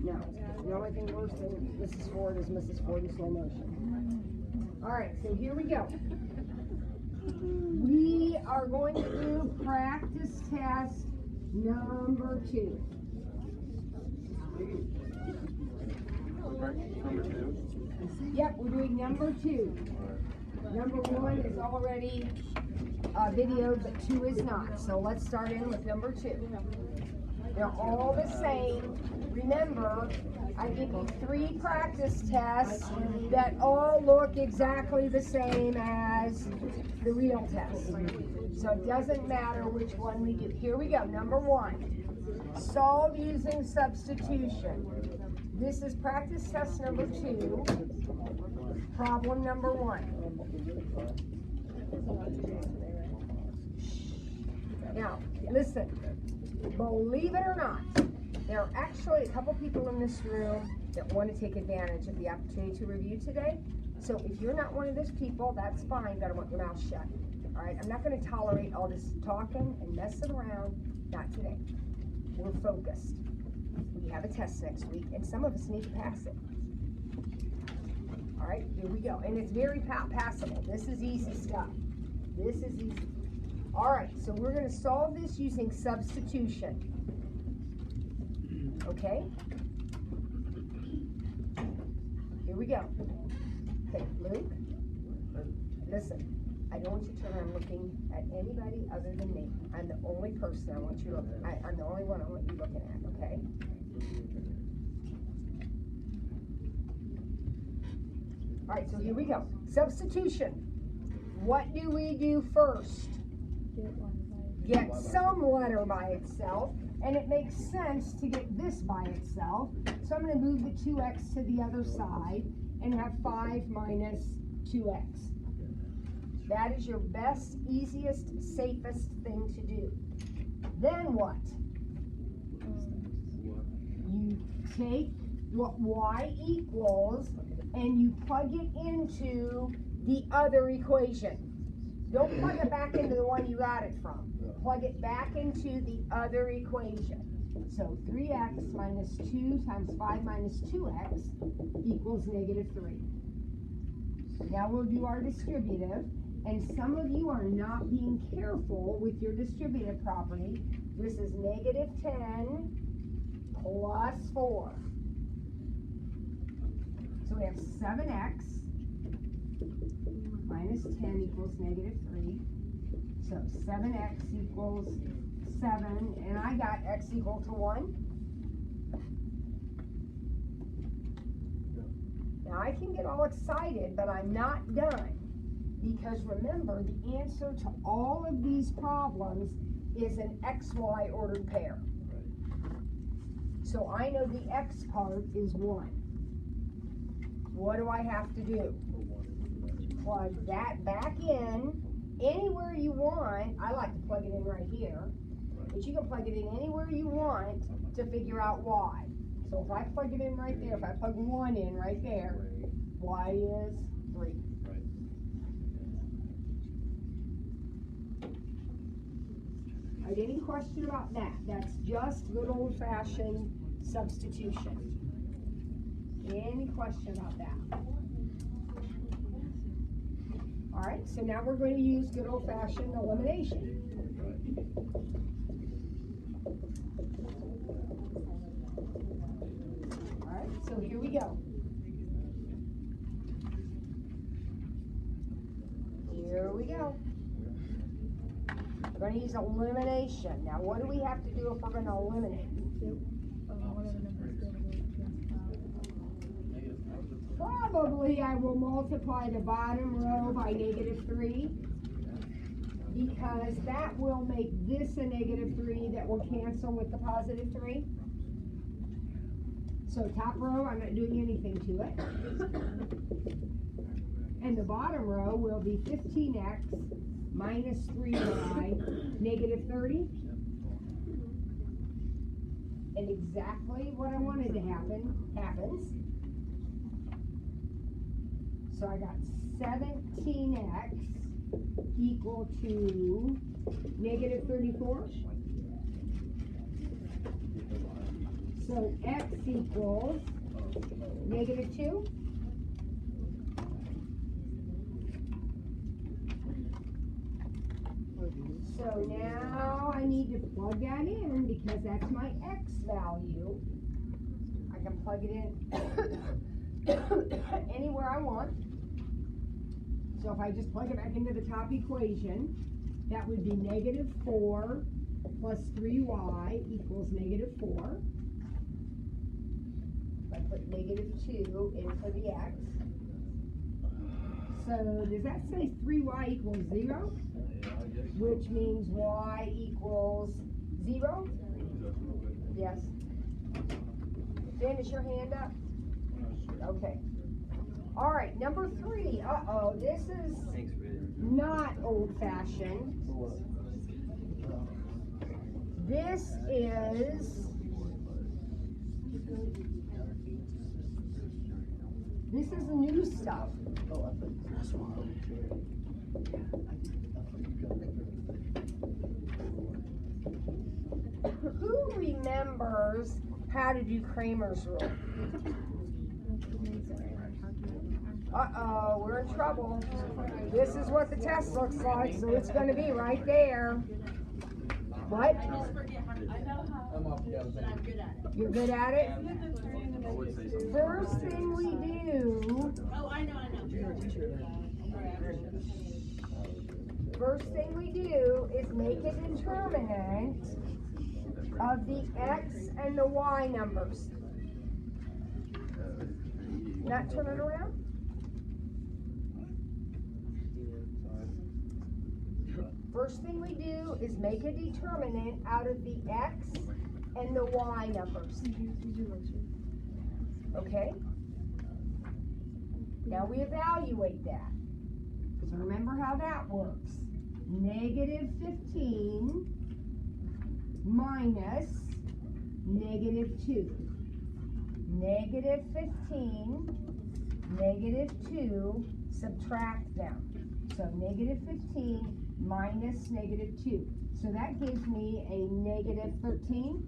No. The only thing worse than Mrs. Ford is Mrs. Ford in slow motion. All right, so here we go. We are going to do practice test number 2. Yep, we're doing number 2. Number 1 is already videoed, but 2 is not. So let's start in with number 2. They're all the same. Remember, I give you 3 practice tests that all look exactly the same as the real test. So it doesn't matter which one we do. Here we go. Number 1, solve using substitution. This is practice test number 2, problem number 1. Now, listen, believe it or not, there are actually a couple people in this room that want to take advantage of the opportunity to review today. So if you're not one of those people, that's fine, but I want your mouth shut. All right, I'm not going to tolerate all this talking and messing around. Not today. We're focused. We have a test next week, and some of us need to pass it. All right, here we go. And it's very passable. This is easy stuff. This is easy. All right, so we're going to solve this using substitution. Okay? Here we go. Okay, Luke, listen. I don't want you to turn around looking at anybody other than me. I'm the only person I want you looking at. I'm the only one I want you looking at, okay? All right, so here we go. Substitution. What do we do first? Get some letter by itself, and it makes sense to get this by itself. So I'm going to move the 2x to the other side and have 5 minus 2x. That is your best, easiest, safest thing to do. Then what? You take what y equals and you plug it into the other equation. Don't plug it back into the one you got it from. Plug it back into the other equation. So 3x minus 2 times 5 minus 2x equals negative 3. Now we'll do our distributive. And some of you are not being careful with your distributive property. This is negative 10 plus 4. So we have 7x minus 10 equals negative 3. So 7x equals 7, and I got x equal to 1. Now I can get all excited, but I'm not done. Because remember, the answer to all of these problems is an XY ordered pair. So I know the x part is 1. What do I have to do? Plug that back in anywhere you want. I like to plug it in right here. But you can plug it in anywhere you want to figure out y. So if I plug it in right there, if I plug 1 in right there, y is 3. All right, any question about that? That's just good old-fashioned substitution. Any question about that? All right, so now we're going to use good old-fashioned elimination. All right, so here we go. Here we go. We're going to use elimination. Now, what do we have to do if we're going to eliminate? Probably I will multiply the bottom row by negative 3, because that will make this a negative 3 that will cancel with the positive 3. So top row, I'm not doing anything to it. And the bottom row will be 15x minus 3y, negative 30. And exactly what I wanted to happen, happens. So I got 17x equal to negative 34. So x equals -2. So now I need to plug that in because that's my x value. I can plug it in anywhere I want. So if I just plug it back into the top equation, that would be -4 plus 3y equals -4. I put -2 in for the x. So does that say 3y equals 0? Which means y equals 0? Yes. Dennis, your hand up? Okay. All right, number 3. Uh-oh, this is not old-fashioned. This is new stuff. Who remembers how to do Kramer's rule? Uh-oh, we're in trouble. This is what the test looks like, so it's going to be right there. What? I just forget how to. I know how. I'm off the other side. But I'm good at it. You're good at it? First thing we do. Oh, I know. First thing we do is make a determinant of the x and the y numbers. Not turn it around? First thing we do is make a determinant out of the x and the y numbers. Okay? Now we evaluate that. Because remember how that works. -15 minus -2. -15, -2, subtract them. So -15 minus -2. So that gives me a -13.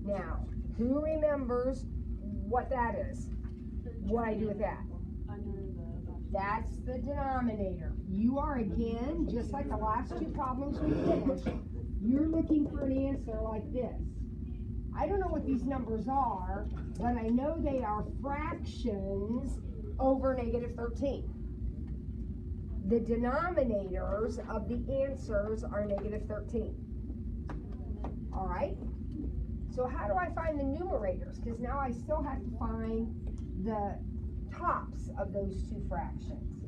Now, who remembers what that is? What I do with that? That's the denominator. You are, again, just like the last two problems we finished, you're looking for an answer like this. I don't know what these numbers are, but I know they are fractions over -13. The denominators of the answers are -13. All right? So how do I find the numerators? Because now I still have to find the tops of those two fractions.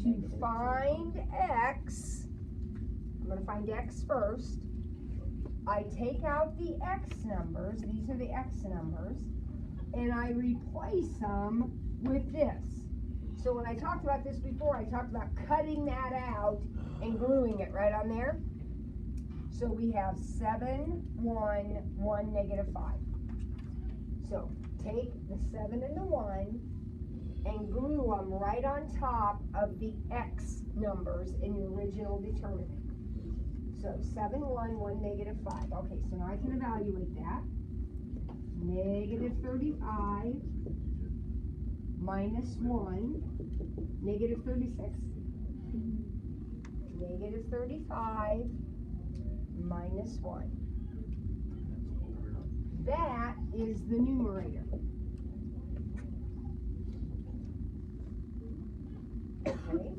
To find x, I'm going to find x first. I take out the x numbers, these are the x numbers, and I replace them with this. So when I talked about this before, I talked about cutting that out and gluing it right on there. So we have 7, 1, 1, -5. So take the 7 and the 1 and glue them right on top of the x numbers in the original determinant. So 7, 1, 1, -5. Okay, so now I can evaluate that. -35 minus 1, -36. -35 minus 1. That is the numerator. Okay.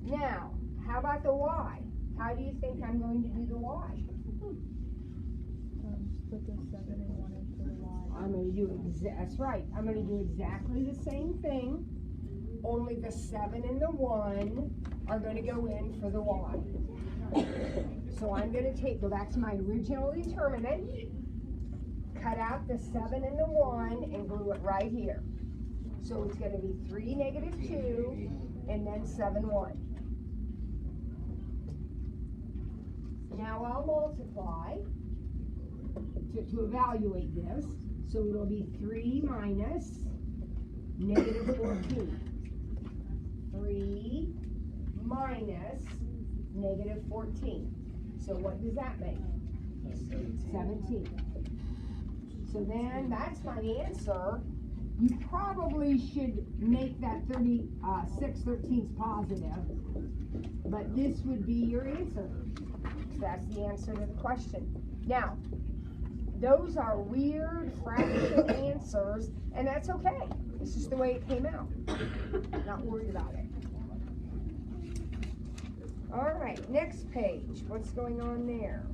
Now, how about the y? How do you think I'm going to do the y? Put the 7 and 1 in for the y. I'm going to do that's right. I'm going to do exactly the same thing. Only the 7 and the 1 are going to go in for the y. So I'm going to go back to my original determinant, cut out the 7 and the 1, and glue it right here. So it's going to be 3, -2, and then 7, 1. Now I'll multiply to evaluate this. So it'll be 3 minus -14. 3 minus -14. So what does that make? 17. So then that's my answer. You probably should make that 6/13 positive, but this would be your answer. So that's the answer to the question. Now, those are weird fraction answers, and that's okay. It's just the way it came out. Not worried about it. All right, next page. What's going on there?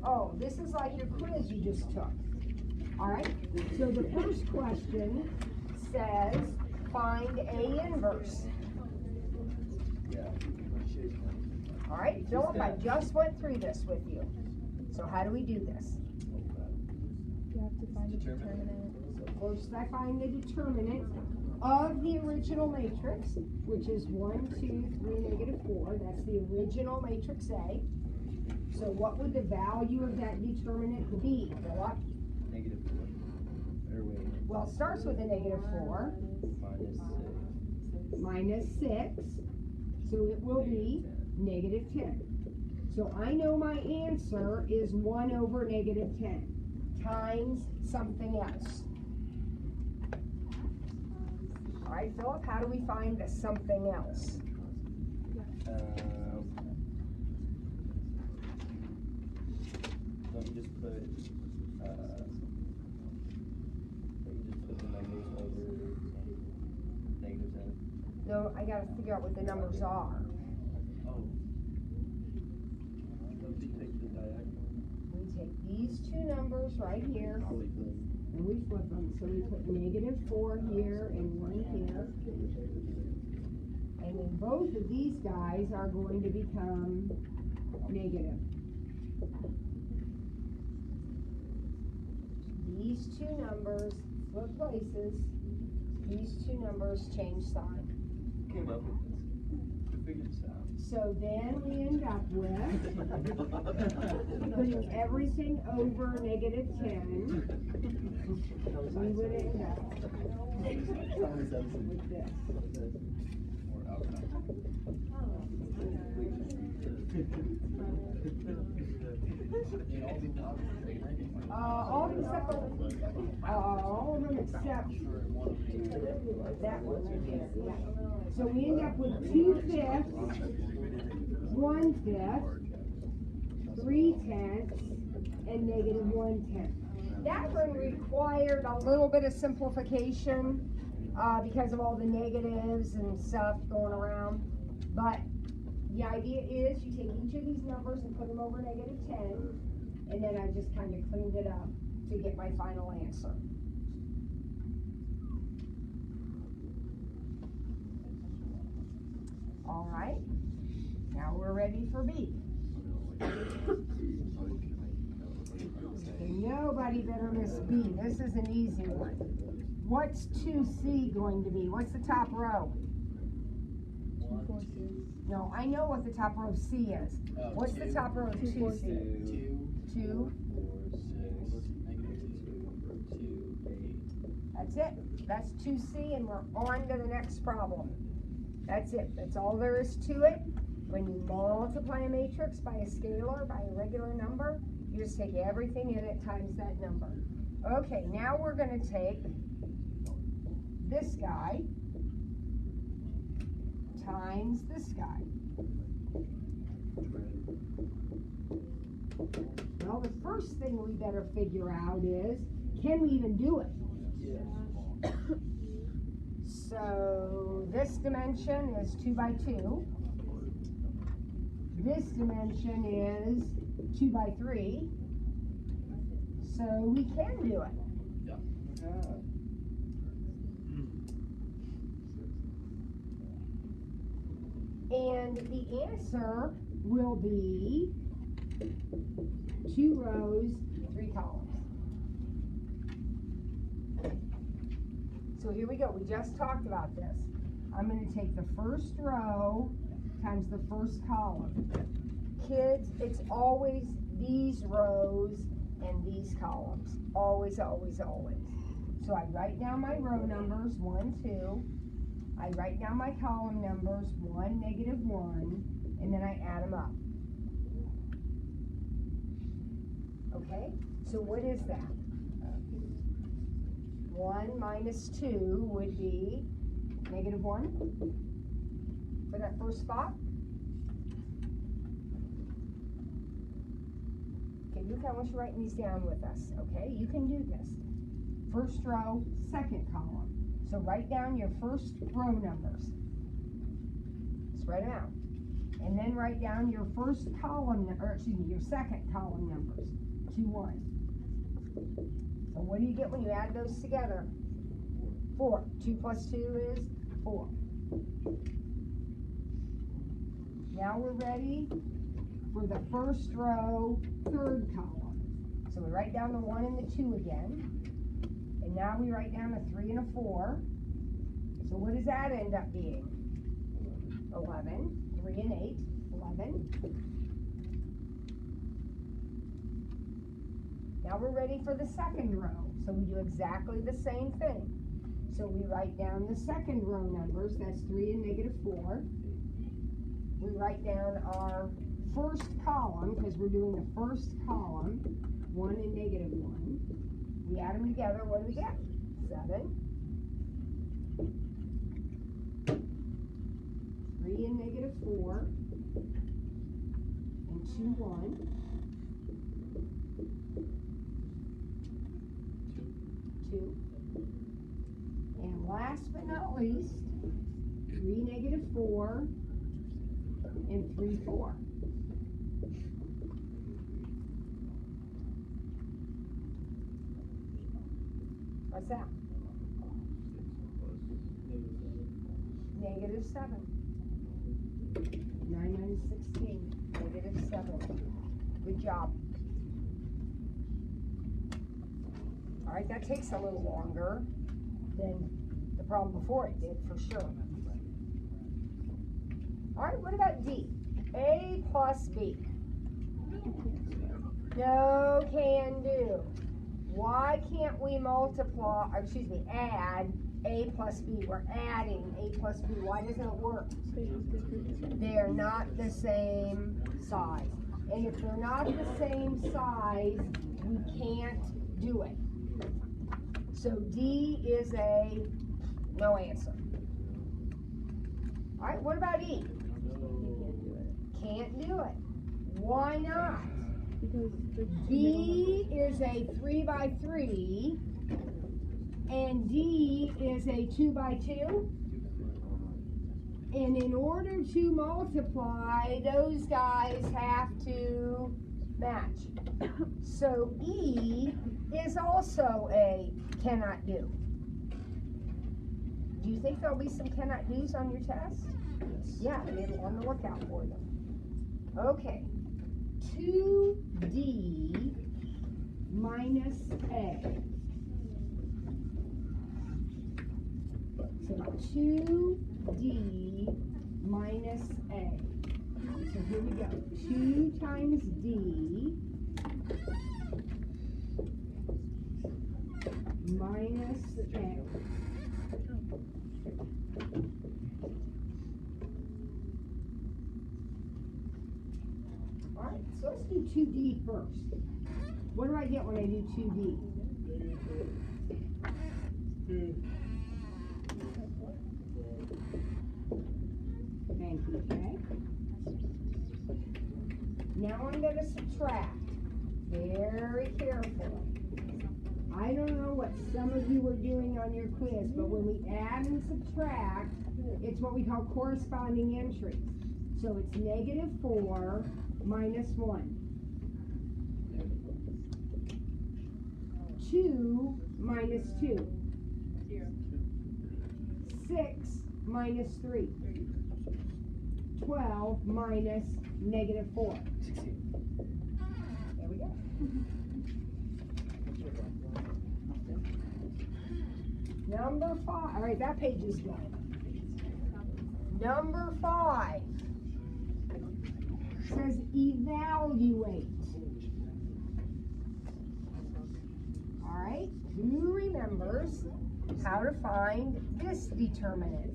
Oh, this is like your quiz you just took. All right, so the first question says, find A inverse. All right, Philip, I just went through this with you. So how do we do this? You have to find the determinant. So first I find the determinant of the original matrix, which is 1, 2, 3, negative 4. That's the original matrix A. So what would the value of that determinant be, Philip? Negative 4. Well, it starts with a negative 4. Minus 6. So it will be negative 10. So I know my answer is 1 over negative 10 times something else. All right, Philip, how do we find the something else? Don't you just put the numbers over negative 10? No, I gotta figure out what the numbers are. Oh. Don't you take the diagonal? We take these two numbers right here and we flip them. So we put negative 4 here and 1 here. And then both of these guys are going to become negative. These two numbers flip places. These two numbers change sign. Came up with this. We figured this out. So then we end up with putting everything over negative 10. We would end up with this. All except all of them except that one right there. Yeah. So we end up with 2/5, 1/5, 3/10, and negative 1/10. That one required a little bit of simplification because of all the negatives and stuff going around. But the idea is you take each of these numbers and put them over negative 10, and then I just kind of cleaned it up to get my final answer. All right, now we're ready for B. Okay, nobody better miss B. This is an easy one. What's 2C going to be? What's the top row? 2, 4, 6. No, I know what the top row of C is. What's the top row of 2C? 2. 4, 6, negative 2, 8. That's it. That's 2C, and we're on to the next problem. That's it. That's all there is to it. When you multiply a matrix by a scalar, by a regular number, you just take everything in it times that number. Okay, now we're going to take this guy times this guy. Well, the first thing we better figure out is, can we even do it? Yeah. So this dimension is 2 by 2. This dimension is 2 by 3. So we can do it. Yeah. And the answer will be 2 rows, 3 columns. So here we go. We just talked about this. I'm going to take the first row times the first column. Kids, it's always these rows and these columns. Always, always, always. So I write down my row numbers, 1, 2. I write down my column numbers, 1, -1, and then I add them up. Okay, so what is that? 1 minus 2 would be -1 for that first spot. Okay, Luke, I want you writing these down with us, okay? You can do this. First row, second column. So write down your first row numbers. Just write them out. And then write down your first column, or excuse me, your second column numbers. 2, 1. So what do you get when you add those together? 4. 2 plus 2 is 4. Now we're ready for the first row, third column. So we write down the 1 and the 2 again. And now we write down a 3 and a 4. So what does that end up being? 11. 3 and 8. 11. Now we're ready for the second row. So we do exactly the same thing. So we write down the second row numbers. That's 3 and -4. We write down our first column, because we're doing the first column, 1 and -1. We add them together, what do we get? 7. 3 and -4. And 2, 1. 2. And last but not least, 3 -4 and 3, 4. What's that? -7. 9 minus 16. -7. Good job. All right, that takes a little longer than the problem before it did, for sure. All right, what about D? A plus B. No can do. Why can't we multiply, or excuse me, add A plus B? We're adding A plus B. Why doesn't it work? They're not the same size. And if they're not the same size, we can't do it. So D is a no answer. All right, what about E? Can't do it. Why not? Because B is a 3 by 3 and D is a 2 by 2. And in order to multiply, those guys have to match. So E is also a cannot do. Do you think there'll be some cannot do's on your test? Yes. Yeah, be on the lookout for them. Okay. 2D minus A. So 2D minus A. So here we go. 2 times D minus A. All right, so let's do 2D first. What do I get when I do 2D? Thank you, Jay. Now I'm going to subtract. Very carefully. I don't know what some of you were doing on your quiz, but when we add and subtract, it's what we call corresponding entries. So it's -4 minus 1. 2 minus 2. 6 minus 3. 12 minus -4. 16. There we go. Number 5. All right, that page is done. Number 5 says evaluate. All right, who remembers how to find this determinant?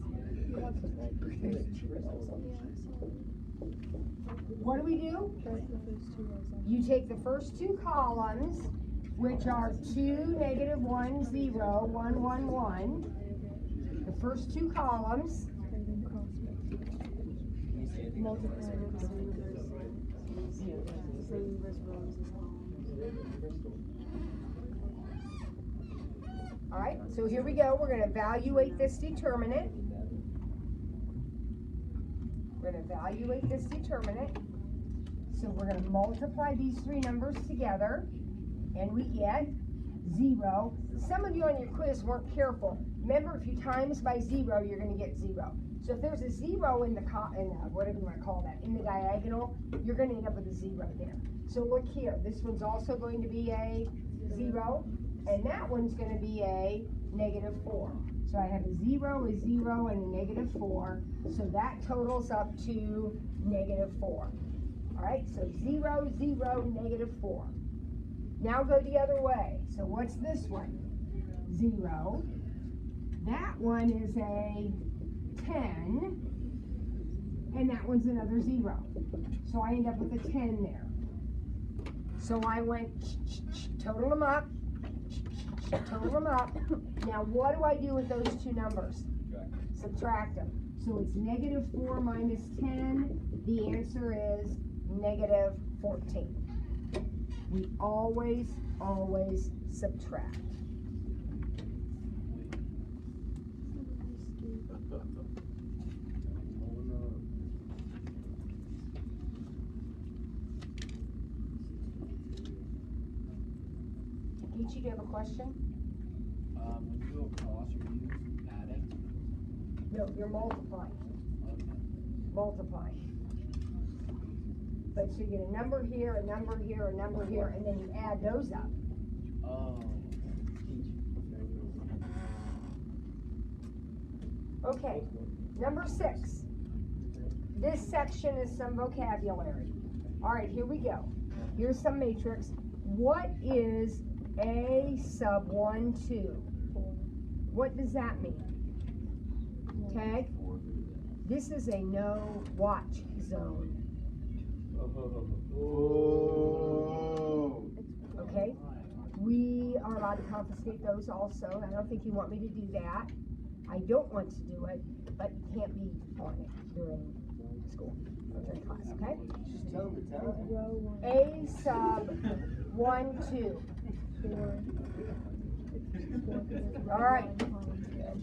What do we do? Write the first two rows on. You take the first two columns, which are 2, -1, 0, 1, 1, 1. The first two columns. And then cross multiply with the All right, so here we go. We're going to evaluate this determinant. We're going to evaluate this determinant. So we're going to multiply these three numbers together, and we get 0. Some of you on your quiz weren't careful. Remember, if you times by 0, you're going to get 0. So if there's a 0 in the whatever you want to call that, in the diagonal, you're going to end up with a 0 there. So look here. This one's also going to be a 0, and that one's going to be a -4. So I have a 0, a 0, and a -4. So that totals up to -4. All right, so 0, 0, -4. Now go the other way. So what's this one? 0. That one is a 10. And that one's another 0. So I end up with a 10 there. So I went, total them up, total them up. Now what do I do with those two numbers? Subtract them. So it's -4 minus 10. The answer is -14. We always subtract. Peachy, do you have a question? When you go across, are you adding? No, you're multiplying. Okay. Multiplying. But so you get a number here, a number here, a number here, and then you add those up. Oh. Okay, number 6. This section is some vocabulary. All right, here we go. Here's some matrix. What is A sub 1, 2? What does that mean? Okay? This is a no watch zone. Okay? We are allowed to confiscate those also. I don't think you want me to do that. I don't want to do it, but you can't be on it during school or during class, okay? A sub 1, 2. All right.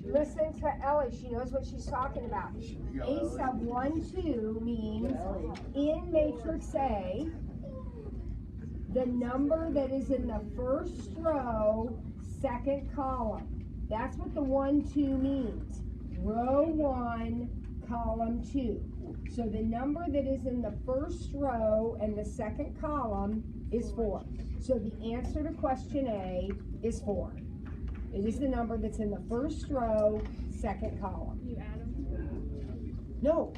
Listen to Ellie. She knows what she's talking about. A sub 1, 2 means in matrix A, the number that is in the first row, second column. That's what the 1, 2 means. Row 1, column 2. So the number that is in the first row and the second column is 4. So the answer to question A is 4. It is the number that's in the first row, second column. You add them? No,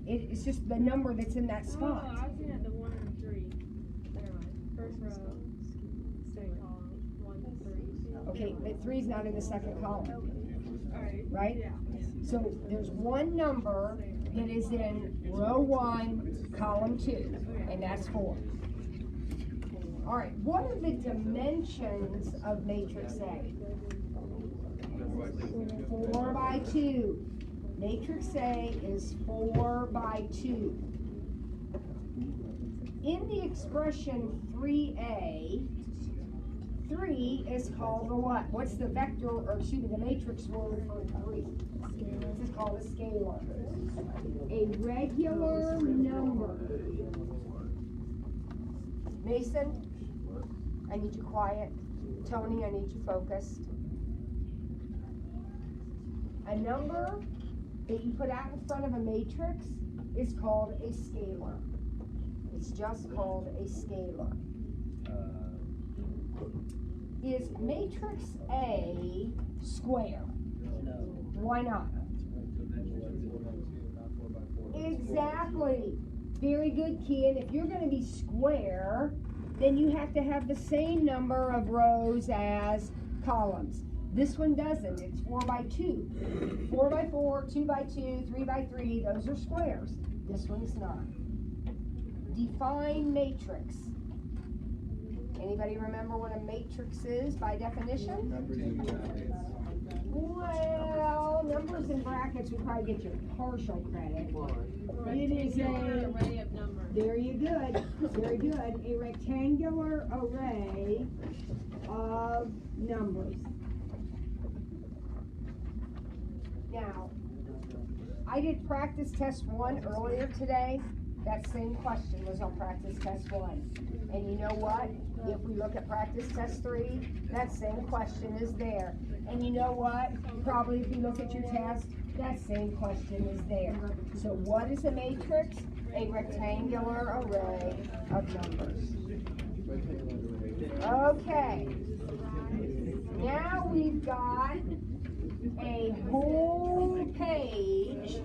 it's just the number that's in that spot. Oh, I was looking at the 1 and 3. Never mind. First row, second column, 1 and 3. Okay, but 3's not in the second column, Alright. right? Yeah. So there's one number that is in row 1, column 2, and that's 4. All right, what are the dimensions of matrix A? 4 by 2. Matrix A is 4 by 2. In the expression 3A, 3 is called a what? What's the vector, or excuse me, the matrix word for 3? This is called a scalar. A regular number. Mason, I need you quiet. Tony, I need you focused. A number that you put out in front of a matrix is called a scalar. It's just called a scalar. Is matrix A square? No. Why not? Exactly. Very good, Kian. If you're going to be square, then you have to have the same number of rows as columns. This one doesn't, it's 4 by 2. 4 by 4, 2 by 2, 3 by 3, those are squares. This one's not. Define matrix. Anybody remember what a matrix is by definition? Well, numbers and brackets would probably get you partial credit. It is Rectangular array of numbers. very good, very good. A rectangular array of numbers. Now, I did practice test 1 earlier today. That same question was on practice test 1. And you know what? If we look at practice test 3, that same question is there. And you know what? Probably if you look at your test, that same question is there. So what is a matrix? A rectangular array of numbers. Okay. Now we've got a whole page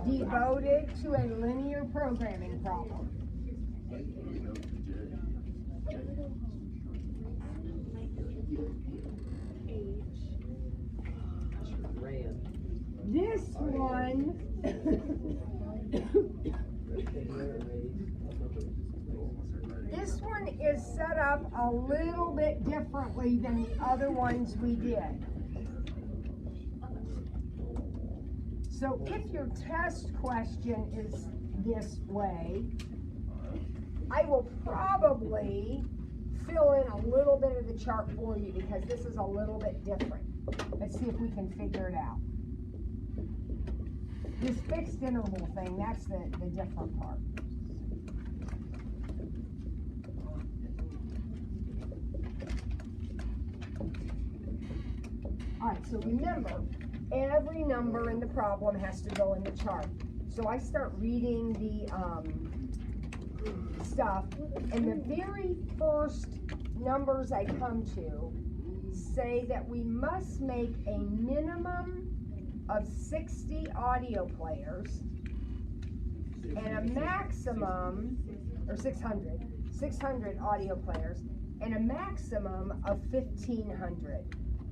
devoted to a linear programming problem. This one this one is set up a little bit differently than the other ones we did. So if your test question is this way, I will probably fill in a little bit of the chart for you because this is a little bit different. Let's see if we can figure it out. This fixed interval thing, that's the different part. All right, so remember, every number in the problem has to go in the chart. So I start reading the stuff, and the very first numbers I come to say that we must make a minimum of 60 audio players and a maximum, or 600 audio players, and a maximum of 1,500.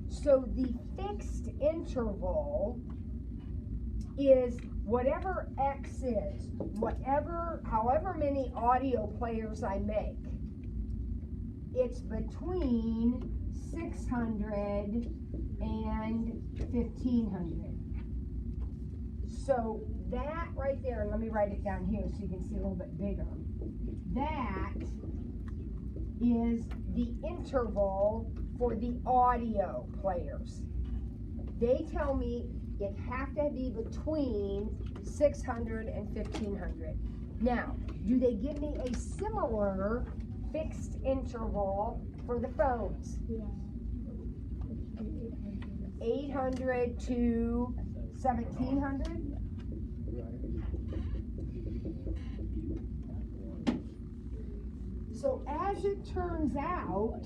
So the fixed interval is whatever X is, however many audio players I make. It's between 600 and 1,500. So that right there, and let me write it down here so you can see a little bit bigger. That is the interval for the audio players. They tell me it have to be between 600 and 1,500. Now, do they give me a similar fixed interval for the phones? 800 to 1,700? So as it turns out,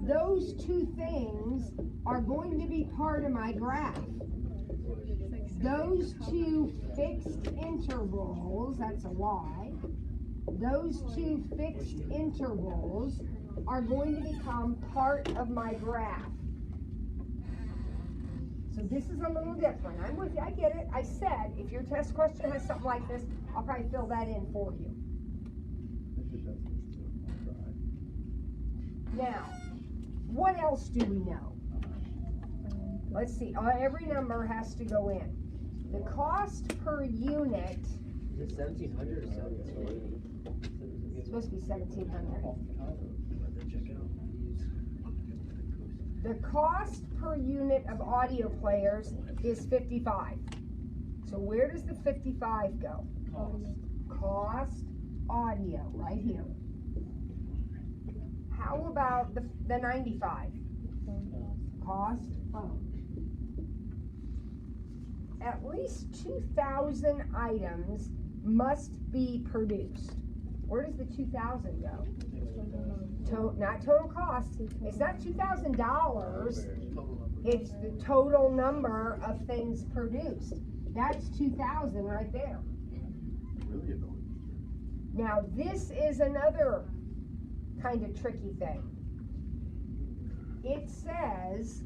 those two things are going to be part of my graph. Those two fixed intervals, that's a Y, those two fixed intervals are going to become part of my graph. So this is a little different. I'm with you, I get it. I said, if your test question has something like this, I'll probably fill that in for you. Now, what else do we know? Let's see, every number has to go in. The cost per unit. Is it 1,700 or 1,780? It's supposed to be 1,700. The cost per unit of audio players is 55. So where does the 55 go? Cost audio, right here. How about the 95? Cost phone. At least 2,000 items must be produced. Where does the 2,000 go? Not total cost. It's not $2,000. It's the total number of things produced. That's 2,000 right there. Now this is another kind of tricky thing. it says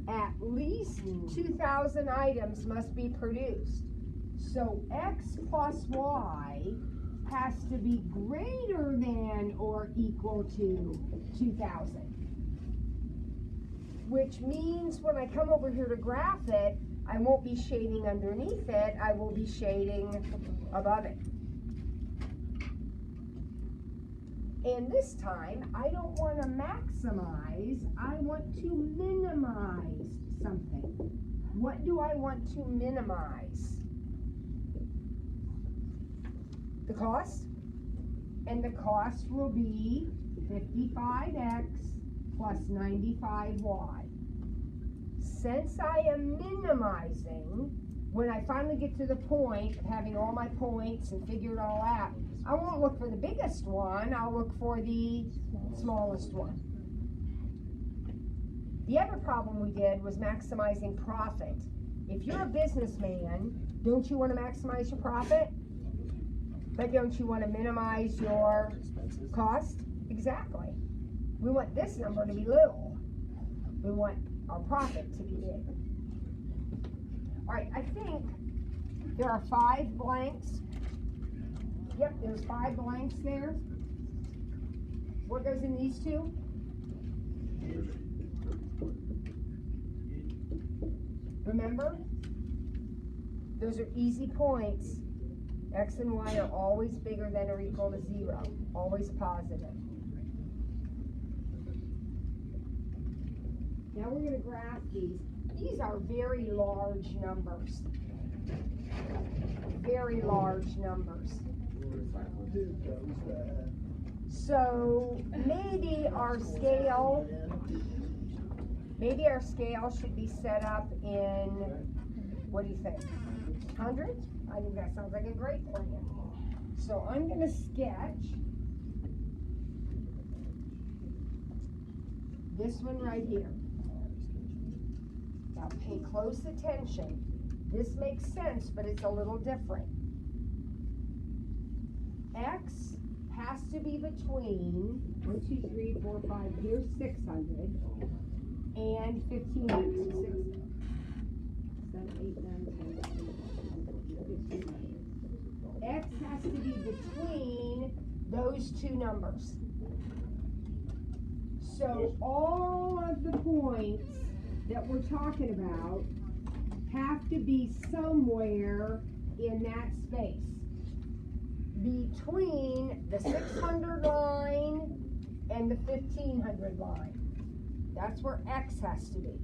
at least 2,000 items must be produced. So X plus Y has to be greater than or equal to 2,000. Which means when I come over here to graph it, I won't be shading underneath it, I will be shading above it. And this time, I don't want to maximize, I want to minimize something. What do I want to minimize? The cost. And the cost will be 55x plus 95y. Since I am minimizing, when I finally get to the point of having all my points and figure it all out, I won't look for the biggest one, I'll look for the smallest one. The other problem we did was maximizing profit. If you're a businessman, don't you want to maximize your profit? But don't you want to minimize your cost? Exactly. We want this number to be little. We want our profit to be big. All right, I think there are 5 blanks. Yep, there's 5 blanks there. What goes in these 2? Remember? Those are easy points. X and Y are always bigger than or equal to 0. Always positive. Now we're going to graph these. These are very large numbers. Very large numbers. So maybe our scale should be set up in, what do you think? Hundreds? I think that sounds like a great plan. So I'm going to sketch this one right here. Now pay close attention. This makes sense, but it's a little different. X has to be between 1, 2, 3, 4, 5, here's 600, and 1,500. So 6, 7, 8, 9, 10, 11, 12, 13. X has to be between those 2 numbers. So all of the points that we're talking about have to be somewhere in that space between the 600 line and the 1,500 line. That's where X has to be.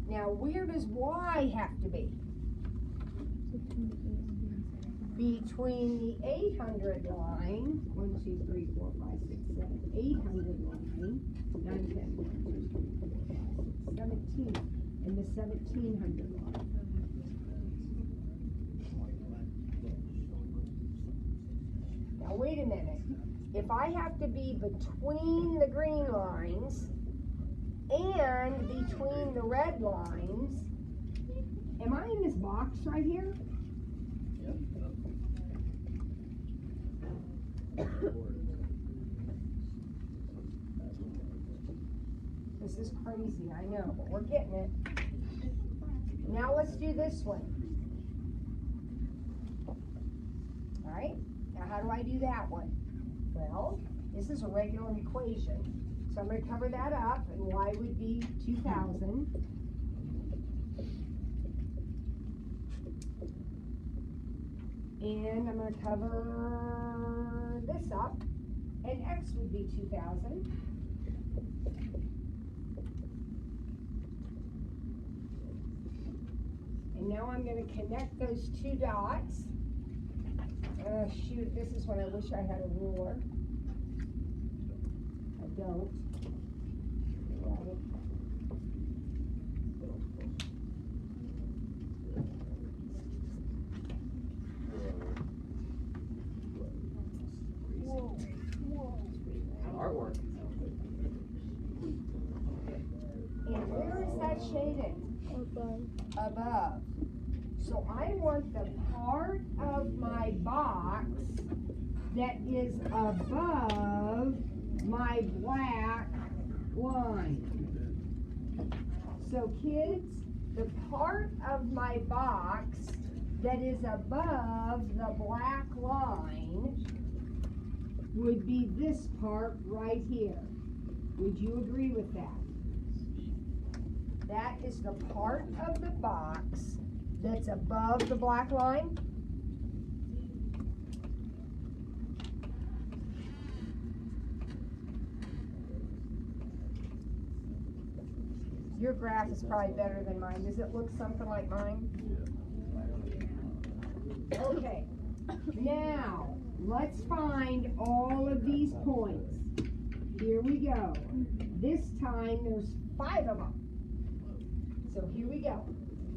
Now, where does Y have to be? Between the 800 line, 1, 2, 3, 4, 5, 6, 7, 800 line, 9, 10, 17, and the 1,700 line. Now wait a minute. If I have to be between the green lines and between the red lines, am I in this box right here? This is crazy, I know, but we're getting it. Now let's do this one. All right, now how do I do that one? Well, this is a regular equation. So I'm going to cover that up, and y would be 2,000. And I'm going to cover this up, and x would be 2,000. And now I'm going to connect those 2 dots. Oh shoot, this is when I wish I had a ruler. I don't. Right. Artwork. And where is that shaded? Above. So I want the part of my box that is above my black line. So kids, the part of my box that is above the black line would be this part right here. Would you agree with that? That is the part of the box that's above the black line. Your graph is probably better than mine. Does it look something like mine? Okay, now let's find all of these points. Here we go. This time there's 5 of them. So here we go.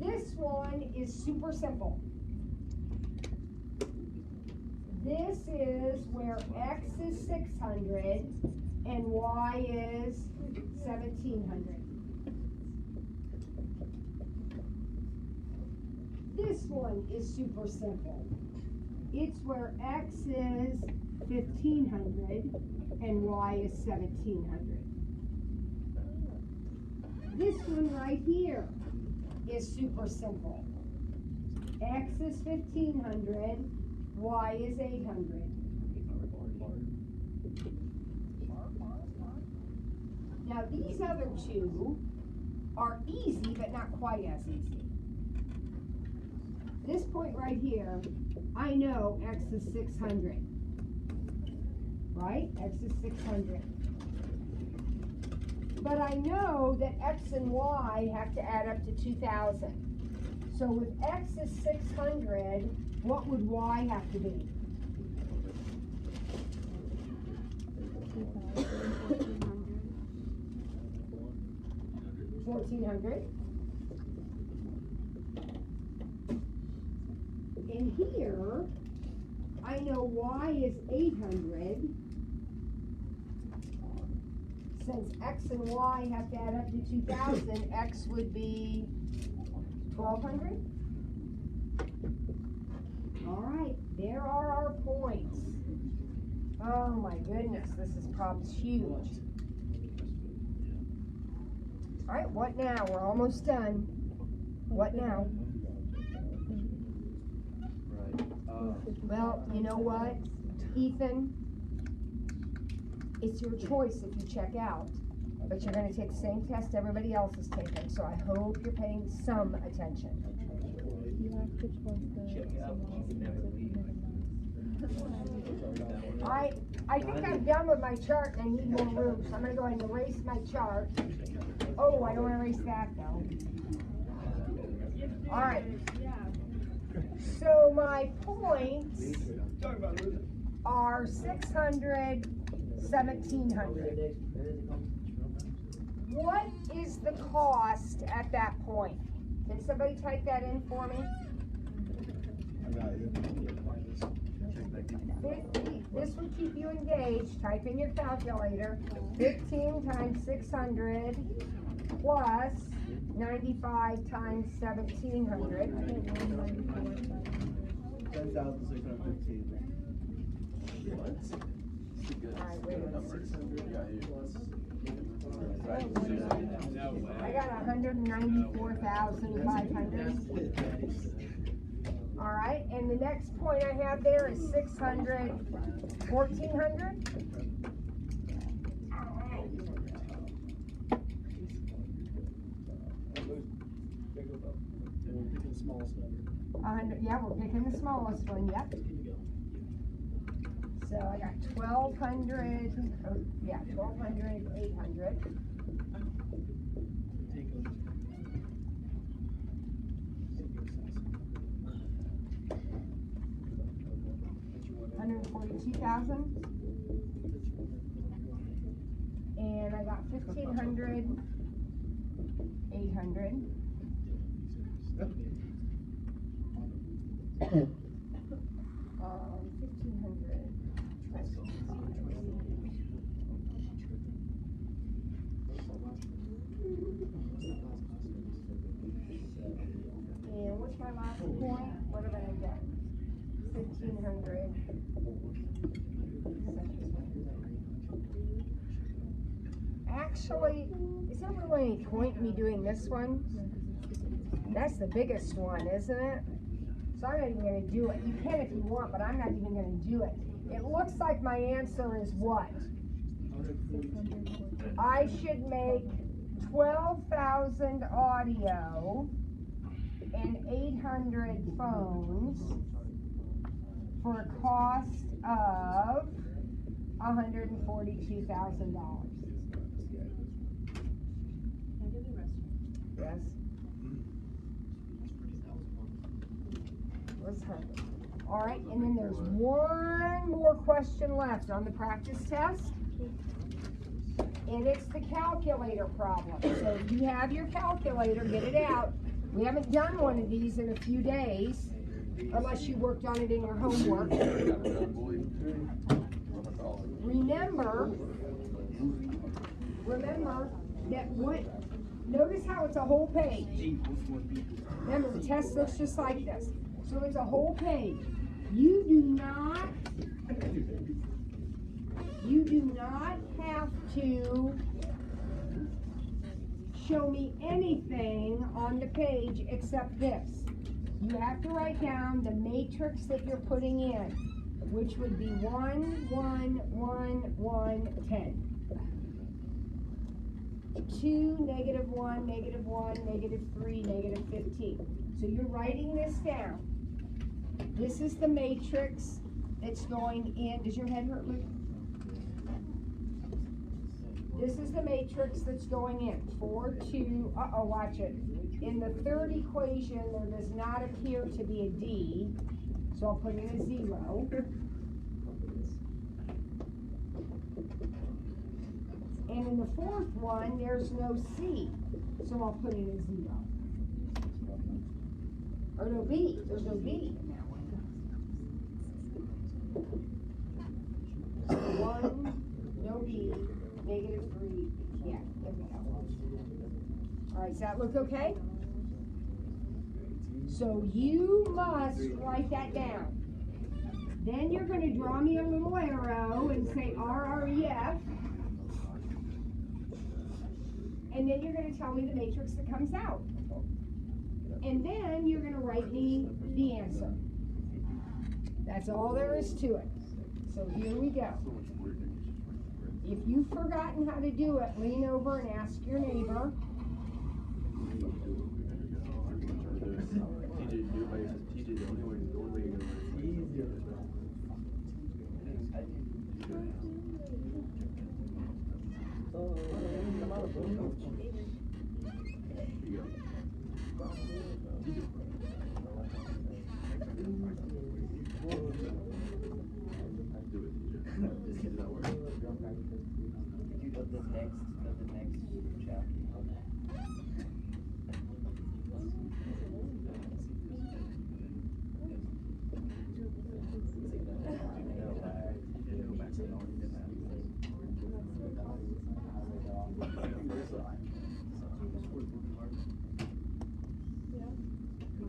This one is super simple. This is where x is 600 and y is 1700. This one is super simple. It's where x is 1500 and y is 1700. This one right here is super simple. X is 1500, y is 800. Now these other two are easy, but not quite as easy. This point right here, I know x is 600, right? X is 600. But I know that x and y have to add up to 2000. So if x is 600, what would y have to be? 1400. And here, I know y is 800. Since x and y have to add up to 2000, x would be 1200. All right, there are our points. Oh my goodness, this problem's huge. All right, what now? We're almost done. What now? Well, you know what, Ethan? It's your choice if you check out, but you're going to take the same test everybody else is taking, so I hope you're paying some attention. I think I'm done with my chart and I need more room, so I'm going to go ahead and erase my chart. Oh, I don't want to erase that though. All right. So my points are 600, 1700. What is the cost at that point? Can somebody type that in for me? 50, this would keep you engaged. Type in your calculator. 15 times 600 plus 95 times 1700. 10,615. What? Alright, wait a minute. I got 194,500. All right, and the next point I have there is 600, 1,400. Yeah, we're picking the smallest one. Yep. So I got 1,200. Oh, yeah, 1,200, 800. $142,000, and I got 1,500, 800. 1,500. And what's my last point? What have I done? 1,500. Actually, is there really any point in me doing this one? That's the biggest one, isn't it? So I'm not even going to do it. You can if you want, but I'm not even going to do it. It looks like my answer is what? I should make 12,000 audio and 800 phones for a cost of $142,000. Yes. Let's hope. All right, and then there's one more question left on the practice test. And it's the calculator problem. So if you have your calculator, get it out. We haven't done one of these in a few days, unless you worked on it in your homework. Remember that notice how it's a whole page. Remember, the test looks just like this. So it's a whole page. You do not have to show me anything on the page except this. You have to write down the matrix that you're putting in, which would be 1, 1, 1, 1, 10. 2, -1, -1, -3, -15. So you're writing this down. This is the matrix that's going in. Does your head hurt, Luke? This is the matrix that's going in. 4, 2, watch it. In the third equation, there does not appear to be a D, so I'll put in a 0. And in the fourth one, there's no C, so I'll put in a 0. Or no B, there's no B in that one. 1, no B, -3, yeah, there we go. All right, does that look okay? So you must write that down. Then you're going to draw me a little arrow and say RREF. And then you're going to tell me the matrix that comes out. And then you're going to write me the answer. That's all there is to it. So here we go. If you've forgotten how to do it, lean over and ask your neighbor.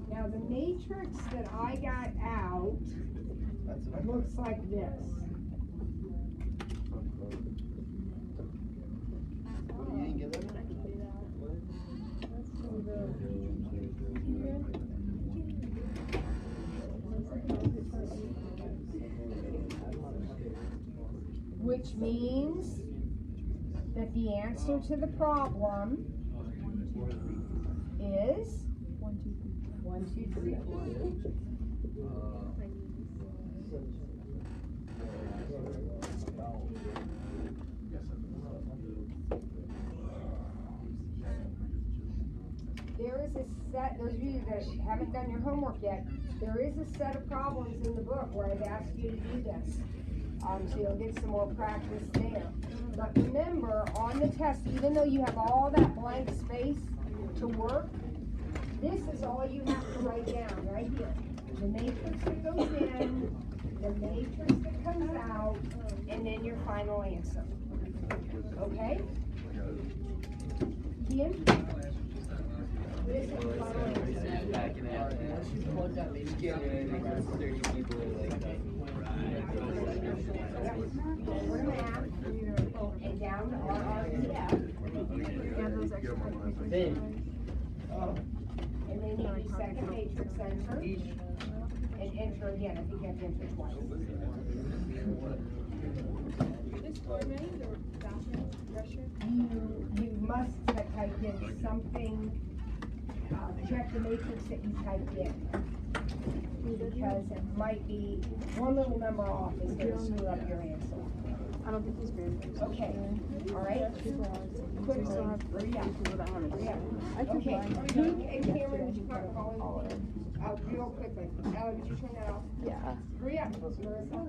Now the matrix that I got out looks like this. Which means that the answer to the problem is 1, 2, 3. There is a set, those of you that haven't done your homework yet, there is a set of problems in the book where I've asked you to do this. So you'll get some more practice there. But remember, on the test, even though you have all that blank space to work, this is all you have to write down right here. The matrix that goes in, the matrix that comes out, and then your final answer. Okay? Kim? This is your final answer. Over to math, and down to RREF. And then you do second matrix enter. And enter again, I think you have to enter twice. This formatting, the bathroom, restroom. You must type in something, check the matrix that you typed in. Because it might be, one little number off is gonna screw up your answer. I don't think he's grandparents. Okay, all right, quickly, hurry up, hurry up. Okay, Luke and Cameron, would you start calling? Real quickly, Ellen, would you turn that off? Yeah. Hurry up, Marissa.